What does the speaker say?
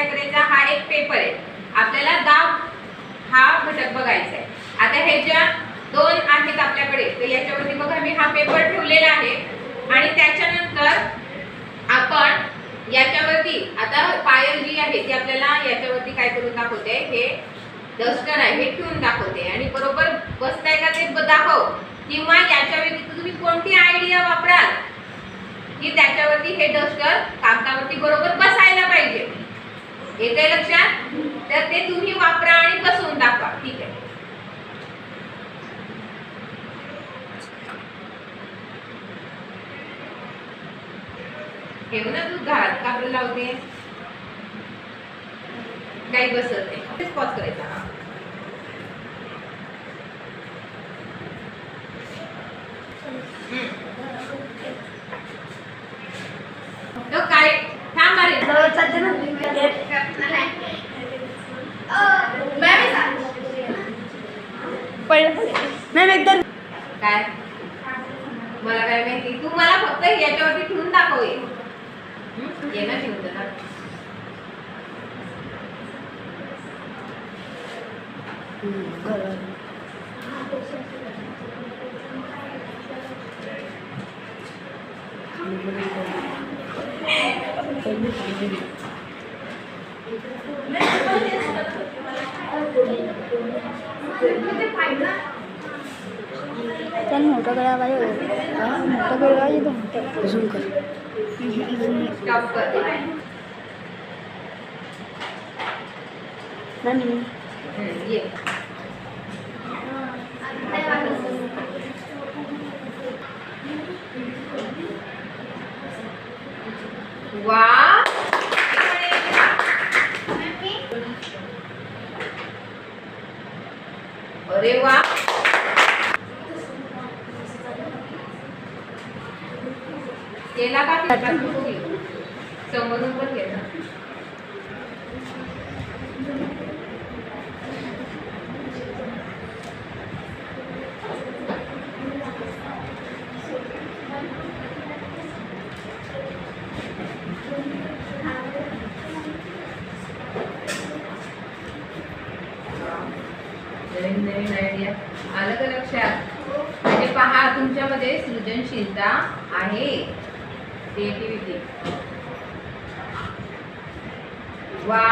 काय करायचा, हा एक पेपर आहे, आपल्याला दाब हा घटक बघायचा आहे. आता हे ज्या दोन आहेत आपल्याकडे, तर याच्यावरती बघा मी हा पेपर ठेवलेला आहे आणि त्याच्यानंतर आपण याच्यावरती आता पायल जी आहे ती आपल्याला याच्यावरती काय करून दाखवते, हे डस्टर आहे हे ठेवून दाखवते आणि बरोबर बसताय का ते दाखव. किंवा याच्या व्यतिरिक्त तुम्ही कोणती आयडिया वापराल की त्याच्यावरती हे डस्टर कागदावरती बरोबर बसायला पाहिजे, येते लक्षात, तर ते तुम्ही वापरा आणि बसवून दाखवा. ठीक आहे. ठेव ना तू, घरात काबरं लावते, काही बसत नाही. पॉज करायचा. तो काय थांब रे मॅम एकदा काय, मला काय माहिती, तू मला फक्त याच्यावरती ठेवून दाखव. ये ना ठेवून दे ना. त्यांनी मोठा गळा पाहिजे, मोठा गळा पाहिजे, झूम कर. स्टॉप कर. ये वाह, अरे वाह, केला का समोरून पण केला. नवीन नवीन आयडिया आलं का लक्षात. म्हणजे पहा तुमच्यामध्ये सृजनशीलता आहे, क्रिएटिव्हिटी. वा